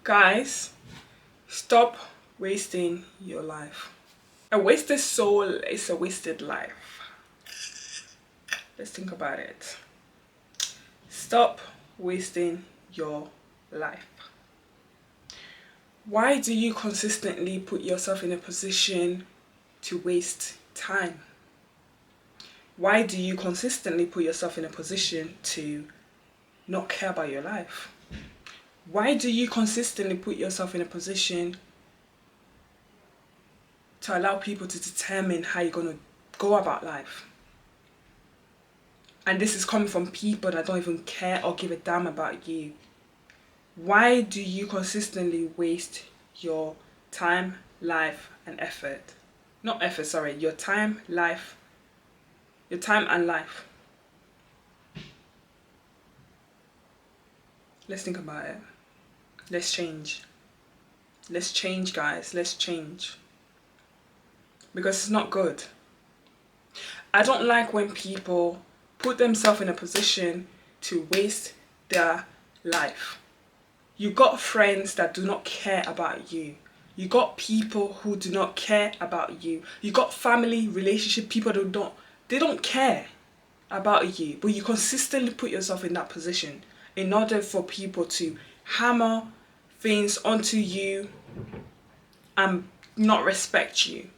Guys, stop wasting your life. A wasted soul is a wasted life. Let's think about it. Stop wasting your life. Why do you consistently put yourself in a position to waste time? Why do you consistently put yourself in a position to not care about your life? Why do you consistently put yourself in a position to allow people to determine how you're going to go about life? And this is coming from people that don't even care or give a damn about you. Why do you consistently waste your time, life, and effort? Not effort, sorry. Your time and life. Let's think about it. Let's change. Let's change, guys. Let's change. Because it's not good. I don't like when people put themselves in a position to waste their life. You got friends that do not care about you. You got people who do not care about you. You got family, relationship, people who don't care about you. But you consistently put yourself in that position in order for people to hammer things onto you and not respect you.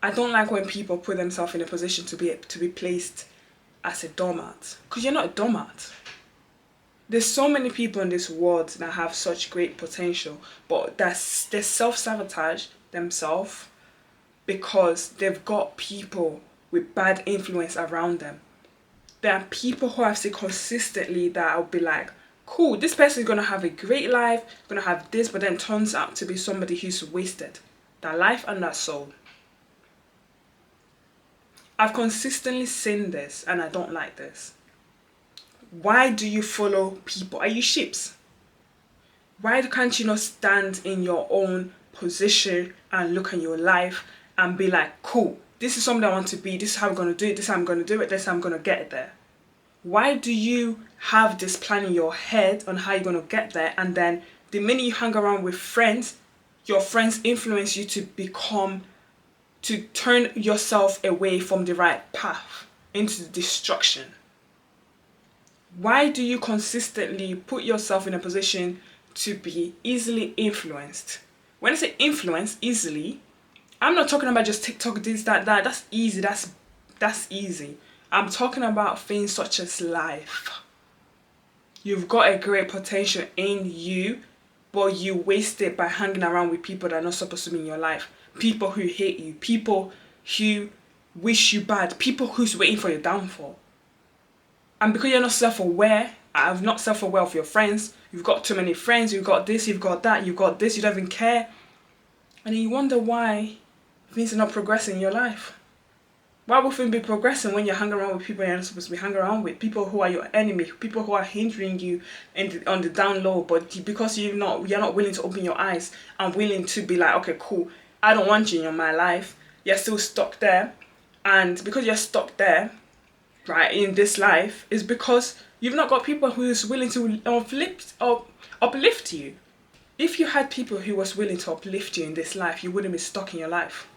I don't like when people put themselves in a position to be placed as a doormat. Because you're not a doormat. There's so many people in this world that have such great potential, but they self-sabotage themselves because they've got people with bad influence around them. There are people who I've seen consistently that I'll be like, cool, this person is going to have a great life, going to have this, but then turns out to be somebody who's wasted their life and their soul. I've consistently seen this and I don't like this. Why do you follow people? Are you sheeps? Why can't you not stand in your own position and look at your life and be like, cool, this is something I want to be, this is how I'm going to do it, this is how I'm going to do it, this is how I'm going to get there? Why do you have this plan in your head on how you're going to get there, and then the minute you hang around with friends, your friends influence you to turn yourself away from the right path into destruction? Why do you consistently put yourself in a position to be easily influenced? When I say influence easily, I'm not talking about just TikTok, this, that. That's easy. That's easy. I'm talking about things such as life. You've got a great potential in you, but you waste it by hanging around with people that are not supposed to be in your life. People who hate you. People who wish you bad. People who's waiting for your downfall. And because you're not self-aware, I'm not self-aware of your friends, you've got too many friends, you've got this, you've got that, you've got this, you don't even care. And then you wonder why things are not progressing in your life. Why would things be progressing when you're hanging around with people you're not supposed to be hanging around with? People who are your enemy, people who are hindering you on the down low, but because you're not willing to open your eyes and willing to be like, okay, cool, I don't want you in my life, you're still stuck there. And because you're stuck there, right, in this life, is because you've not got people who's willing to uplift you. If you had people who was willing to uplift you in this life, you wouldn't be stuck in your life.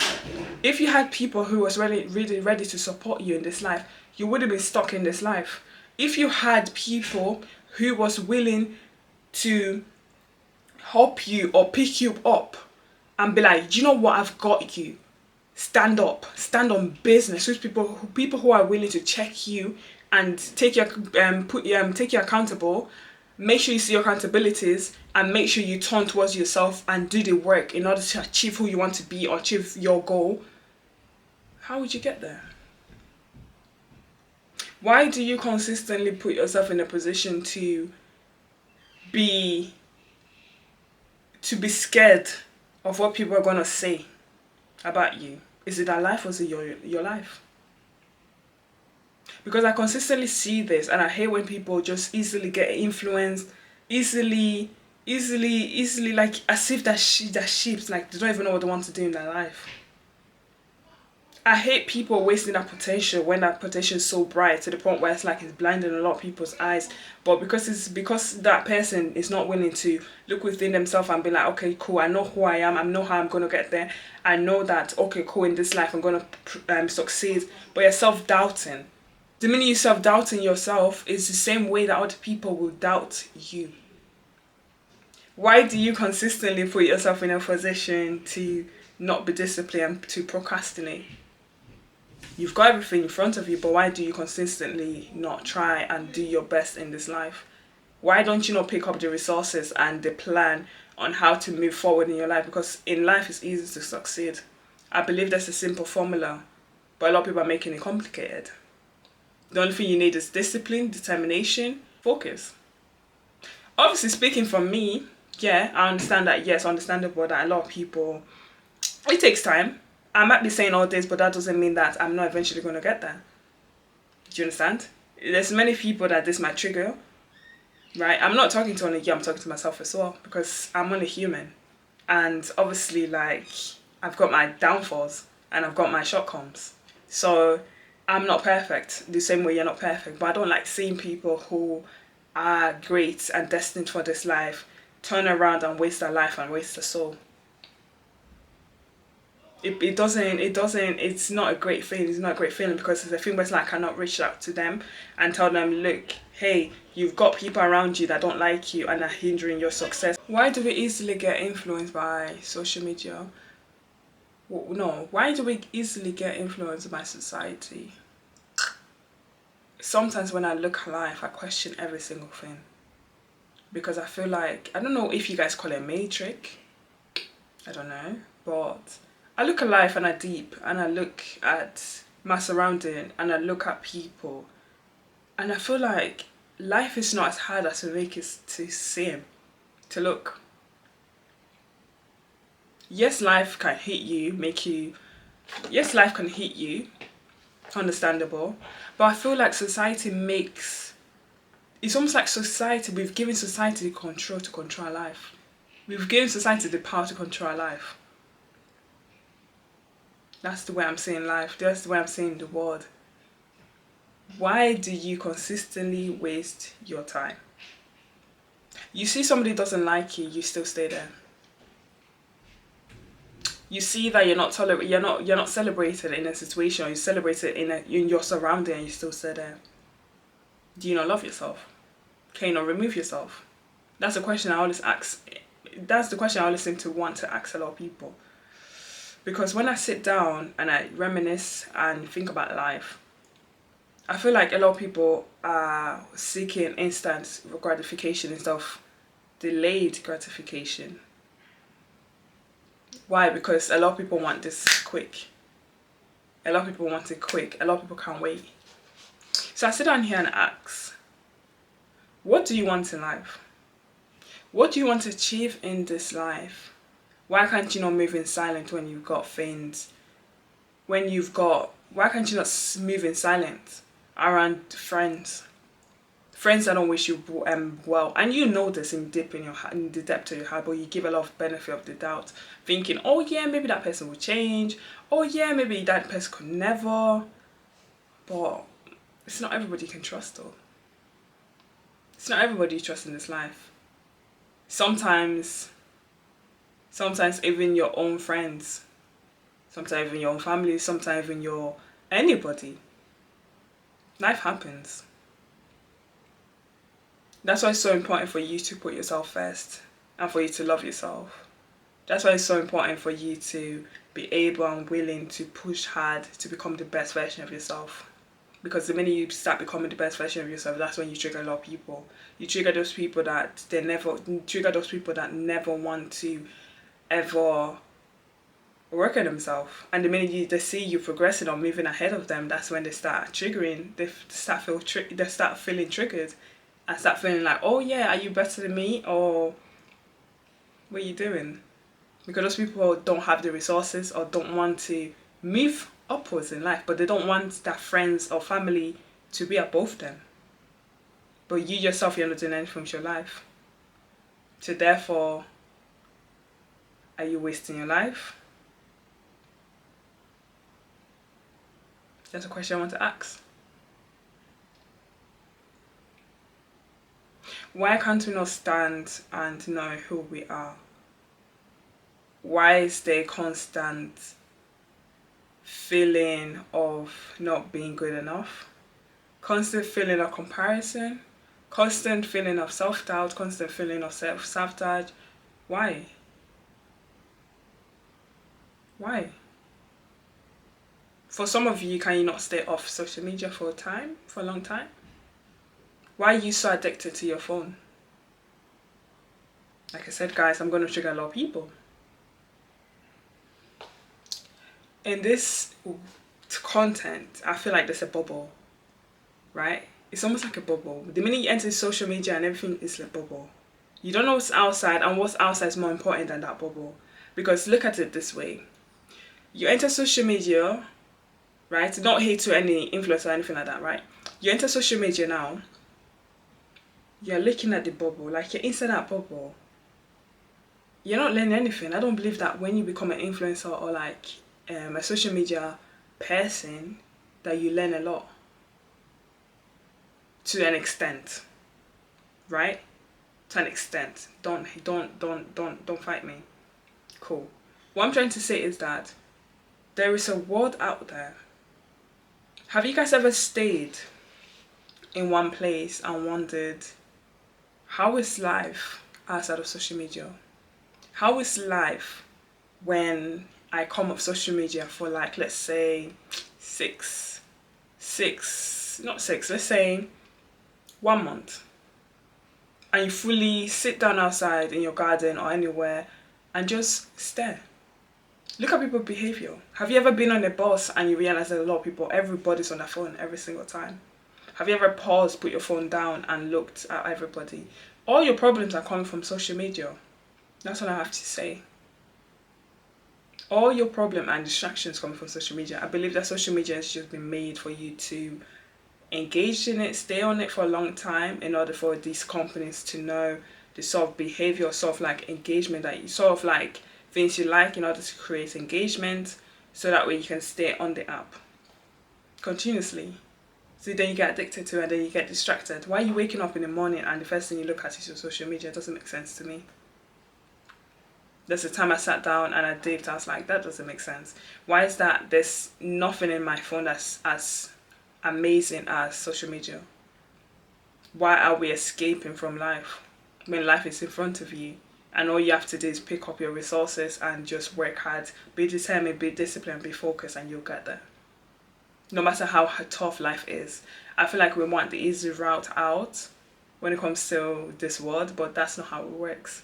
If you had people who was really ready to support you in this life, you wouldn't be stuck in this life. If you had people who was willing to help you or pick you up and be like, do you know what, I've got you. Stand up, stand on business with people who are willing to check you and take you accountable. Make sure you see your accountabilities and make sure you turn towards yourself and do the work in order to achieve who you want to be or achieve your goal. How would you get there? Why do you consistently put yourself in a position to be scared of what people are gonna say about you? Is it their life or is it your life? Because I consistently see this and I hate when people just easily get influenced, easily, like as if they're sheep, like they don't even know what they want to do in their life. I hate people wasting that potential when that potential is so bright to the point where it's like it's blinding a lot of people's eyes. But because that person is not willing to look within themselves and be like, okay, cool, I know who I am, I know how I'm gonna get there, I know that, okay, cool, in this life I'm gonna succeed. But you're self-doubting. The minute you self-doubting yourself is the same way that other people will doubt you. Why do you consistently put yourself in a position to not be disciplined, to procrastinate? You've got everything in front of you, but why do you consistently not try and do your best in this life? Why don't you not pick up the resources and the plan on how to move forward in your life? Because in life it's easy to succeed. I believe there's a simple formula, but a lot of people are making it complicated. The only thing you need is discipline, determination, focus. Obviously, speaking from me, yeah, I understand that, yes, understandable that a lot of people, it takes time. I might be saying all this, but that doesn't mean that I'm not eventually going to get there. Do you understand? There's many people that this might trigger, right? I'm not talking to only you, I'm talking to myself as well, because I'm only human. And obviously, like, I've got my downfalls and I've got my shortcomings. So I'm not perfect the same way you're not perfect, but I don't like seeing people who are great and destined for this life turn around and waste their life and waste their soul. It's not a great feeling. It's not a great feeling because it's a thing where it's like I cannot reach out to them and tell them, look, hey, you've got people around you that don't like you and are hindering your success. Why do we easily get influenced by social media? Well, no, why do we easily get influenced by society? Sometimes when I look at life, I question every single thing. Because I feel like, I don't know if you guys call it a matrix. I don't know, but I look at life and I deep and I look at my surrounding and I look at people and I feel like life is not as hard as we make it to seem, to look. Yes, life can hit you, yes, life can hit you, understandable, but I feel like society it's almost like society, we've given society the control to control our life. We've given society the power to control our life. That's the way I'm seeing life. That's the way I'm seeing the world. Why do you consistently waste your time? You see somebody doesn't like you, you still stay there. You see that you're not celebrated in a situation, or you celebrate it in your surrounding, and you still stay there. Do you not love yourself? Can you not remove yourself? That's the question I always ask. That's the question I always seem to want to ask a lot of people. Because when I sit down and I reminisce and think about life, I feel like a lot of people are seeking instant gratification instead of delayed gratification. Why? Because a lot of people want this quick. A lot of people want it quick. A lot of people can't wait. So I sit down here and ask, what do you want in life? What do you want to achieve in this life? Why can't you not move in silence when you've got things? Why can't you not move in silence around friends? Friends that don't wish you well, and you know this in the depth of your heart, but you give a lot of benefit of the doubt, thinking, oh yeah, maybe that person will change. Oh yeah, maybe that person could never. But it's not everybody you can trust though. It's not everybody you trust in this life. Sometimes even your own friends, sometimes even your own family, sometimes even anybody. Life happens. That's why it's so important for you to put yourself first and for you to love yourself. That's why it's so important for you to be able and willing to push hard to become the best version of yourself. Because the minute you start becoming the best version of yourself, that's when you trigger a lot of people. You trigger those people that never want to ever work on themselves. And the minute they see you progressing or moving ahead of them, that's when they start triggering. They start feeling triggered and start feeling like, oh yeah, are you better than me? Or what are you doing? Because those people don't have the resources or don't want to move upwards in life, but they don't want their friends or family to be above them. But you yourself, you're not doing anything with your life. So therefore, are you wasting your life? That's a question I want to ask. Why can't we not stand and know who we are? Why is there constant feeling of not being good enough? Constant feeling of comparison? Constant feeling of self-doubt? Constant feeling of self-sabotage? Why? Why? For some of you, can you not stay off social media for a long time? Why are you so addicted to your phone? Like I said, guys, I'm going to trigger a lot of people. In this content, I feel like there's a bubble, right? It's almost like a bubble. The minute you enter social media and everything is a bubble, you don't know what's outside, and what's outside is more important than that bubble. Because look at it this way. You enter social media, right? Not hate to any influencer or anything like that, right? You enter social media now, you're looking at the bubble, like you're inside that bubble. You're not learning anything. I don't believe that when you become an influencer or like a social media person, that you learn a lot. To an extent, right? To an extent. Don't fight me. Cool. What I'm trying to say is that there is a world out there. Have you guys ever stayed in one place and wondered, how is life outside of social media? How is life when I come off social media for like, let's say let's say 1 month, and you fully sit down outside in your garden or anywhere and just stare. Look at people's behavior. Have you ever been on a bus and you realize that a lot of people, everybody's on their phone every single time? Have you ever paused, put your phone down and looked at everybody? All your problems are coming from social media. That's what I have to say. All your problem and distractions come from social media. I believe that social media has just been made for you to engage in it, stay on it for a long time, in order for these companies to know the sort of behavior, sort of like engagement that you sort of like things you like, in order to create engagement, so that way you can stay on the app continuously. So then you get addicted to it and then you get distracted. Why are you waking up in the morning and the first thing you look at is your social media? It doesn't make sense to me. There's a time I sat down and I did, I was like, that doesn't make sense. Why is that there's nothing in my phone that's as amazing as social media? Why are we escaping from life when life is in front of you, and all you have to do is pick up your resources and just work hard, be determined, be disciplined, be focused, and you'll get there? No matter how tough life is, I feel like we want the easy route out when it comes to this world, but that's not how it works.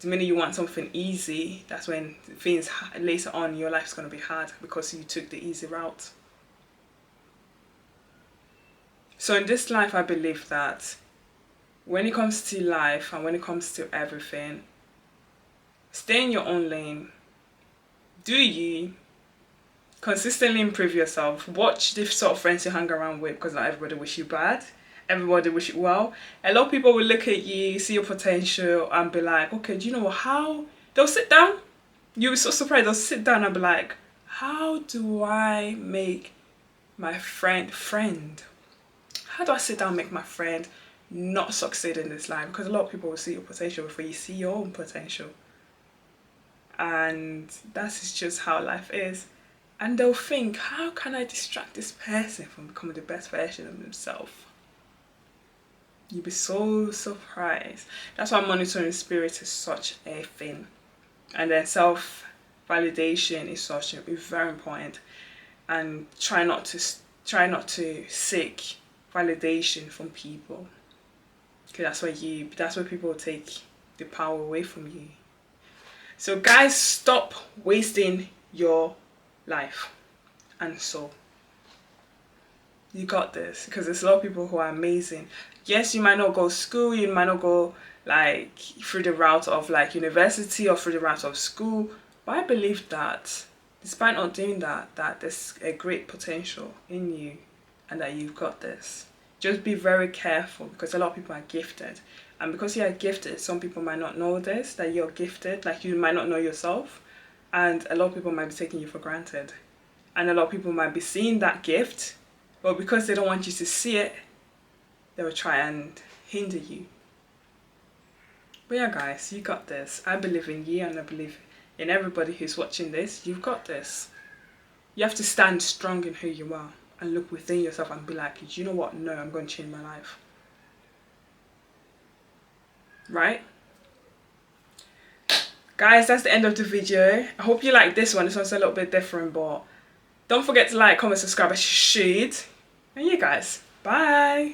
The minute you want something easy, that's when things later on in your life is going to be hard, because you took the easy route. So in this life, I believe that when it comes to life and when it comes to everything, stay in your own lane. Do you consistently improve yourself? Watch the sort of friends you hang around with, because not everybody wish you bad. Everybody wish you well. A lot of people will look at you, see your potential, and be like, okay, do you know how? They'll sit down. You'll be so surprised. They'll sit down and be like, how do I make my friend? How do I sit down and make my friend not succeed in this life? Because a lot of people will see your potential before you see your own potential. And that is just how life is. And they'll think, how can I distract this person from becoming the best version of themselves? You'll be so surprised. That's why monitoring spirit is such a thing. And then self-validation is very important. And try not to seek validation from people. Okay, that's where people take the power away from you. So guys, stop wasting your life. And so you got this, because there's a lot of people who are amazing. Yes, you might not go to school, you might not go like through the route of like university or through the route of school, but I believe that despite not doing that, that there's a great potential in you and that you've got this. Just be very careful, because a lot of people are gifted, and because you are gifted, some people might not know this, that you're gifted, like you might not know yourself, and a lot of people might be taking you for granted. and a lot of people might be seeing that gift, but because they don't want you to see it, they will try and hinder you. But yeah, guys, you got this. I believe in you, and I believe in everybody who's watching this. You've got this. You have to stand strong in who you are and look within yourself and be like, you know what? No, I'm going to change my life. Right? Guys, that's the end of the video. I hope you like this one. This one's a little bit different, but don't forget to like, comment, subscribe as you should. And you guys, bye.